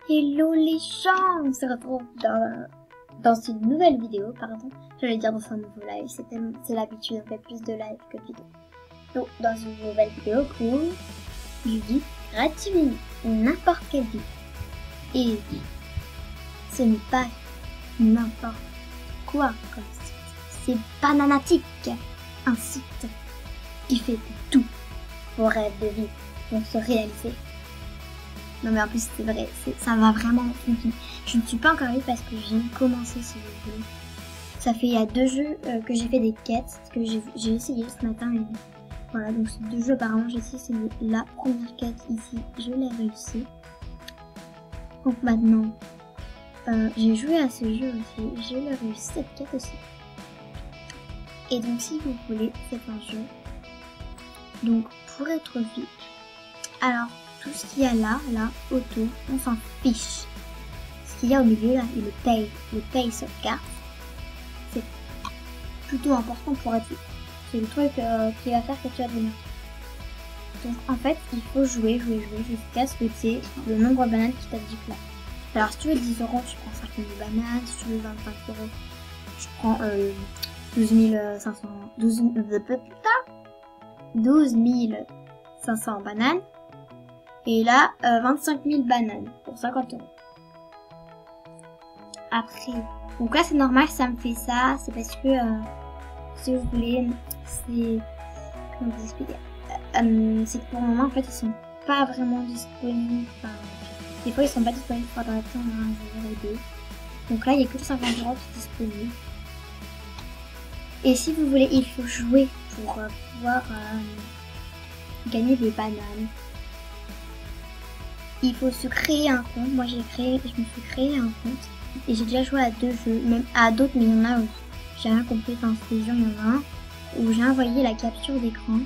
Hello les gens, on se retrouve dans une nouvelle vidéo, pardon. J'allais dire dans un nouveau live, c'est l'habitude, on fait plus de live que de vidéo. Donc dans une nouvelle vidéo pour du vie gratuit, n'importe quelle vie. Et ce n'est pas n'importe quoi comme site, c'est Bananatic, un site qui fait tout vos rêves de vie vont se réaliser. Non mais en plus c'est vrai, ça va vraiment fonctionner. Je ne suis pas encore allée parce que j'ai commencé ce jeu. Ça fait il y a 2 jeux que j'ai fait des quêtes, que j'ai essayé ce matin. Et voilà, donc ces 2 jeux apparemment j'ai essayé, c'est la première quête ici, je l'ai réussi. Donc maintenant, j'ai joué à ce jeu aussi, je l'ai réussi cette quête aussi. Et donc si vous voulez, c'est un jeu. Donc pour être VIP, alors tout ce qu'il y a là, autour, on s'en fiche. Ce qu'il y a au milieu là, le pay sauvegarde, c'est plutôt important pour être VIP. C'est le truc qui va faire que tu vas devenir. Donc en fait, il faut jouer jusqu'à ce que tu aies le nombre de bananes qui t'indique là. Alors si tu veux 10 €, tu prends 5 000 bananes, si tu veux 25 €, tu prends 12 500 bananes. Et là, 25 000 bananes pour 50 €. Après, donc là c'est normal, ça me fait ça, c'est parce que, si vous voulez, c'est, comment vous expliquer, c'est que pour le moment en fait ils sont pas vraiment disponibles, enfin, des fois ils sont pas disponibles, il faudra attendre un jour ou deux. Donc là il y a que 50 € qui sont disponibles. Et si vous voulez, il faut jouer pour pouvoir gagner des bananes. Il faut se créer un compte. Moi je me suis créé un compte et j'ai déjà joué à 2 jeux, même à d'autres, mais il y en a où j'ai rien compris. Dans ces jeux, il y en a un où j'ai envoyé la capture d'écran,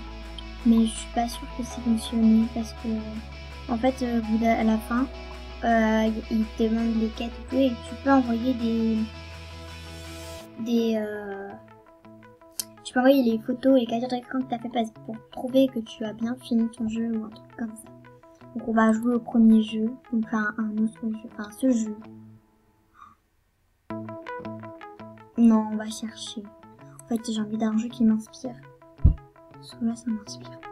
mais je suis pas sûre que c'est fonctionné parce que en fait à la fin il te demande les quêtes et tout, et tu peux envoyer tu peux envoyer les photos et les captures d'écran que tu as fait pour prouver que tu as bien fini ton jeu ou un truc comme ça. Donc on va jouer au premier jeu, enfin un autre jeu, enfin ce jeu. Non, on va chercher. En fait, j'ai envie d'un jeu qui m'inspire. Celui-là, ça m'inspire pas.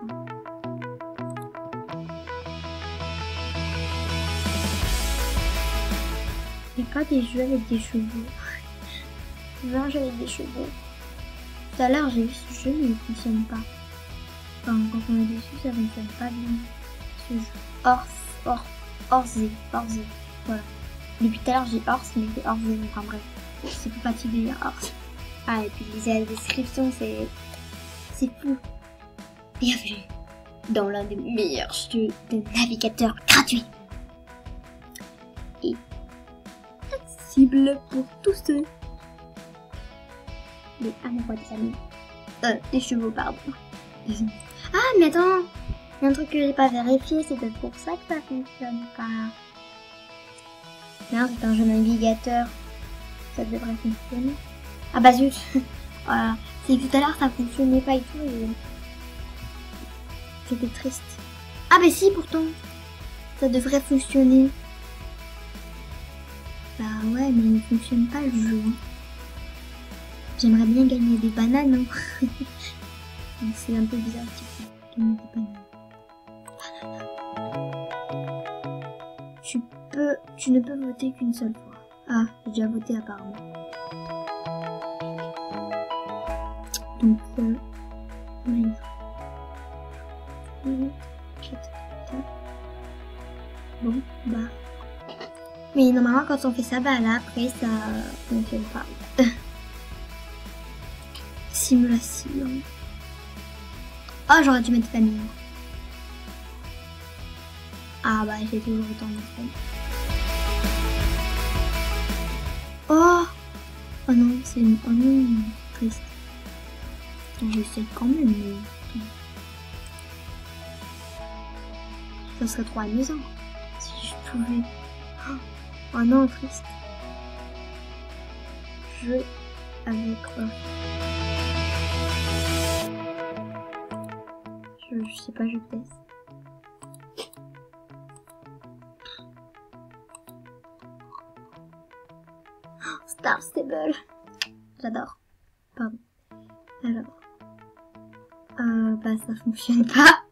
Il n'y a pas des jeux avec des chevaux. Je veux un jeu avec des chevaux. Tout à l'heure, j'ai vu ce jeu, mais il fonctionne pas. Enfin, quand on est dessus, ça fonctionne pas bien. Ce jeu. Orsay. Voilà. Depuis tout à l'heure, j'ai Ors, mais c'est Orsay. Enfin bref, c'est plus fatigué de dire Ors. Ah, et puis la description, c'est fou. Bienvenue dans l'un des meilleurs jeux de navigateur gratuit et accessible pour tous ceux. Les amoureux des amis. Des chevaux, pardon. Ah, mais attends, il y a un truc que j'ai pas vérifié, c'est peut-être pour ça que ça fonctionne pas. Non, c'est un jeu navigateur. Ça devrait fonctionner. Ah bah zut. Voilà. C'est que tout à l'heure ça fonctionnait pas et tout et c'était triste. Ah bah si, pourtant ça devrait fonctionner. Bah ouais, mais il ne fonctionne pas le jeu. J'aimerais bien gagner des bananes, hein. C'est un peu bizarre de gagner des bananes. Tu ne peux voter qu'une seule fois. Ah, j'ai déjà voté apparemment. Donc, bon, bah. Mais normalement, quand on fait ça, bah là, après, ça fonctionne pas. Simulation. Oh, j'aurais dû mettre famille. Ah, bah, j'ai toujours autant de famille. Oh non, c'est une... Oh non, triste. J'essaie quand même, mais... Ça serait trop amusant si je pouvais. Oh non, triste. Jeu avec quoi? Je sais pas, je teste. Star Stable. J'adore. Pardon. Alors. Bah ça fonctionne pas.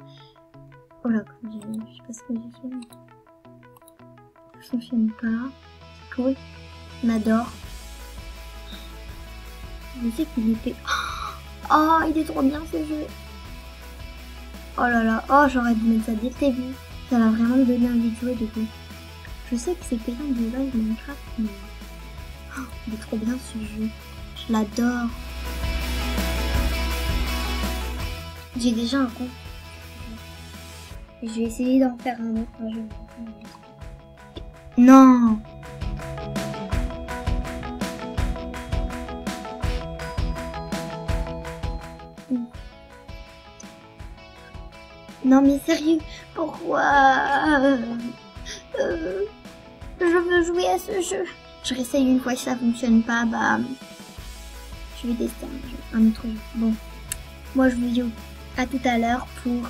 Oh là, je sais pas ce que j'ai fait. Ça fonctionne pas. C'est cool. On adore. Je sais qu'il était... Oh, il est trop bien ce jeu. Oh là là. Oh, j'aurais dû mettre ça dès le début. Ça va vraiment me donner envie de jouer du coup. Je sais que c'est payant de base Minecraft, mais... Oh, il est trop bien ce jeu. Je l'adore. J'ai déjà un compte. Je vais essayer d'en faire un autre quand je vais. Non. Non mais sérieux, pourquoi je veux jouer à ce jeu. Je réessaye une fois, si ça fonctionne pas, bah je vais tester un autre jeu. Bon, moi je vous dis à tout à l'heure pour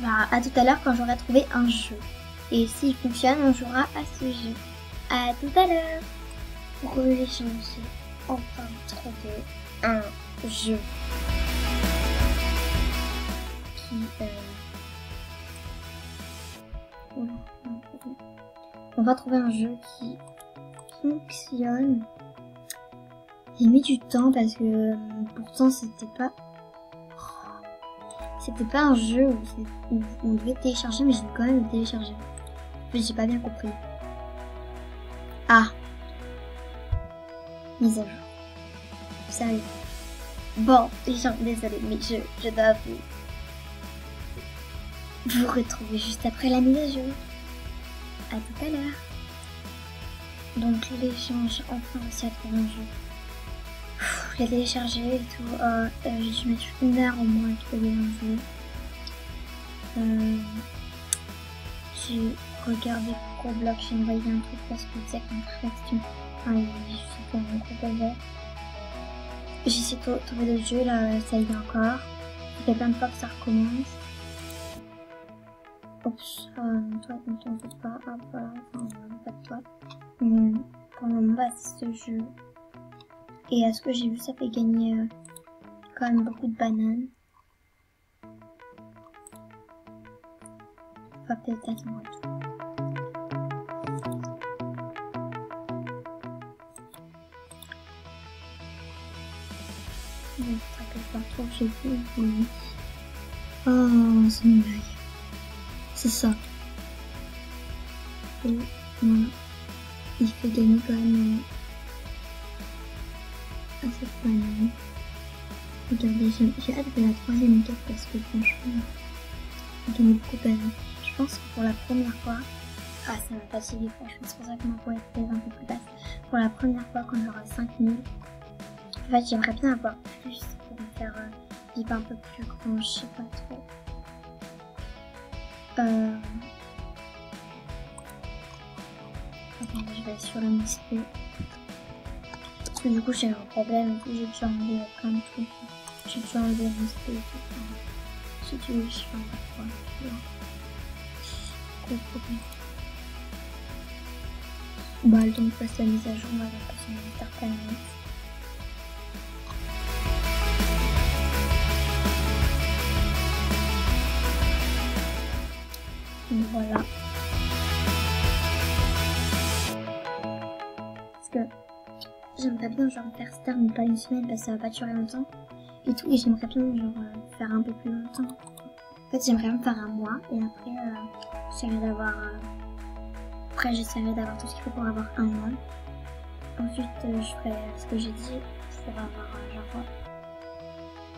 à tout à l'heure quand j'aurai trouvé un jeu. Et s'il fonctionne, on jouera à ce jeu. À tout à l'heure pour échanger enfin trouver un jeu qui on va trouver un jeu qui fonctionne. J'ai mis du temps parce que pourtant c'était pas un jeu où on devait télécharger, mais j'ai quand même téléchargé. J'ai pas bien compris. Ah, mise à jour. Sérieux. Bon, les gens, désolé, mais je dois vous retrouver juste après la mise à jour. À tout à l'heure. Donc l'échange, enfin aussi à trouver un jeu. Je l'ai téléchargé et tout. J'ai dû mettre 1 heure au moins à trouver un jeu. J'ai regardé Roblox, j'ai envoyé un truc parce que c'est qu'une réaction. J'ai fait un gros bazar. J'ai essayé de trouver d'autres jeux, là ça y est encore. Ça fait plein de fois que ça recommence. Oups, toi, ne t'en fais pas. Ah voilà, enfin, pas de toi. Pour le moment, bah, c'est ce jeu. Et à ce que j'ai vu, ça fait gagner quand même beaucoup de bananes. On va peut-être attendre tout. Ne t'inquiète pas trop, j'ai vu. Oh, c'est une blague. C'est ça. Et voilà. Il fait gagner quand même à cette banane. Regardez, j'ai hâte de la 3e carte parce que franchement, j'ai gagné beaucoup de bananes. Je pense que pour la première fois, ça m'a fatigué franchement, c'est pour ça que ma voix est peut-être un peu plus basse. Pour la première fois, quand j'aurai 5000, en fait j'aimerais bien avoir plus pour me faire vivre un peu plus grand, je sais pas trop. Attendez, je vais aller sur la mixtape. Parce que du coup j'ai un problème et puis j'ai dû enlever plein de trucs. J'ai dû enlever la mixtape et tout. J'ai dû, je sais pas quoi. Gros problème. Bah le temps de passer la mise à jour, on va passer sur Star Planet. Donc voilà. Parce que j'aimerais bien genre faire Star mais pas une semaine parce que ça va pas durer longtemps. Et tout, et j'aimerais bien genre faire un peu plus longtemps. En fait j'aimerais bien faire un mois et après j'essaierai d'avoir tout ce qu'il faut pour avoir un mois. Ensuite je ferai ce que j'ai dit pour avoir genre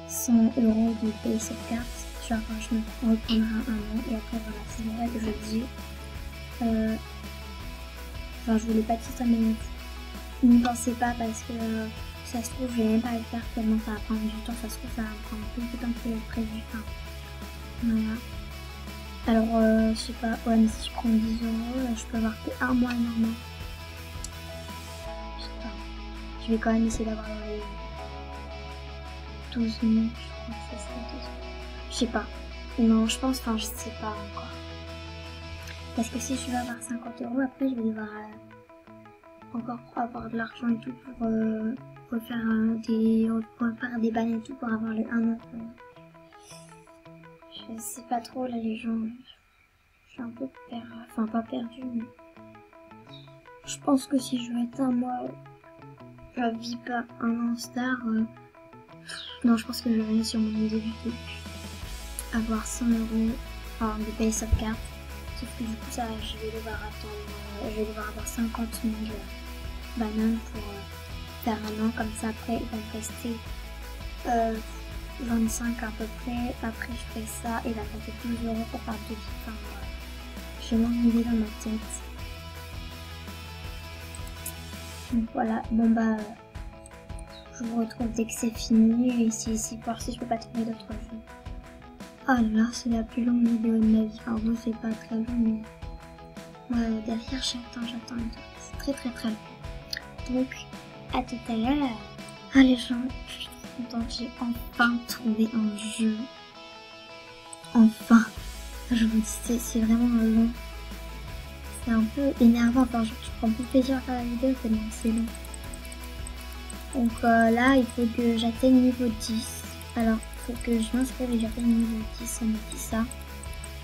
100 € de payer cette carte. Genre je me reprendrai un mois et après voilà, c'est vrai que je dis enfin je voulais pas dire ça mais n'y pensez pas parce que ça se trouve je vais même pas le faire tellement ça va prendre du temps, ça se trouve ça va prendre plus de temps que prévu. Enfin, voilà. Alors je sais pas, ouais mais si je prends 10 €, je peux avoir que un mois normal. Je sais pas. Je vais quand même essayer d'avoir les 12 000, je crois que ça serait 12 000. Je sais pas. Non, je pense, enfin je sais pas encore. Parce que si je veux avoir 50 €, après je vais devoir encore avoir de l'argent et tout pour faire des bannes et tout pour avoir le 1 an. Je sais pas trop là les gens. Je suis un peu enfin pas perdue, mais je pense que si je veux être un mois, je vis pas un an star. Non, je pense que je vais aller sur mon idée du tout. Avoir 100 €, enfin de payer sauvegarde. Sauf que du coup ça, je vais devoir avoir 50 000 bananes pour faire un an. Comme ça après il va me rester 25 à peu près. Après je fais ça et il va me rester 12 € pour faire 2 vies. Enfin, j'ai moins une idée dans ma tête. Donc voilà, bon bah je vous retrouve dès que c'est fini, et ici pour voir si je peux pas trouver d'autres jeux. Ah là, c'est la plus longue vidéo de ma vie. Enfin, vous, c'est pas très long, mais derrière, j'attends. C'est très long. Donc, à tout à l'heure. Ah les gens, je suis trop contente, j'ai enfin trouvé un jeu. Enfin, je vous dis, c'est vraiment long. C'est un peu énervant, enfin, je prends plus plaisir à faire la vidéo tellement c'est long. Donc là, il faut que j'atteigne niveau 10. Alors, il faut que je m'inscrive et j'atteigne niveau 10, ça me dit ça.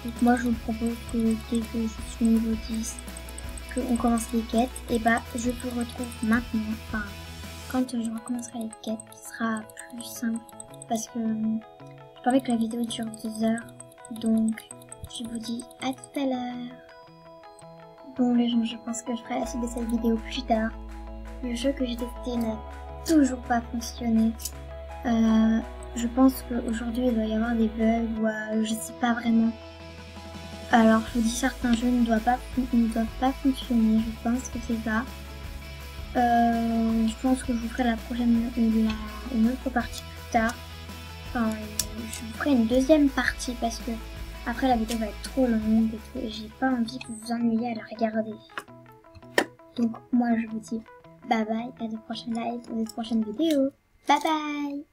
Donc moi, je vous propose que dès que je suis niveau 10, qu'on commence les quêtes, et bah, je vous retrouve maintenant. Enfin, quand je recommencerai les quêtes, ce sera plus simple. Parce que je pas que la vidéo dure 2 heures. Donc, je vous dis à tout à l'heure. Bon les gens, je pense que je ferai la suite de cette vidéo plus tard. Le jeu que j'ai testé n'a toujours pas fonctionné. Je pense qu'aujourd'hui il doit y avoir des bugs ou je sais pas vraiment. Alors je vous dis, certains jeux ne doivent pas fonctionner, je pense que c'est ça. Je pense que je vous ferai une autre partie plus tard. Enfin, je vous ferai une deuxième partie parce que après la vidéo va être trop longue et tout, et j'ai pas envie que vous vous ennuyiez à la regarder. Donc moi je vous dis bye bye, à de prochains lives ou de prochaines vidéos. Bye bye.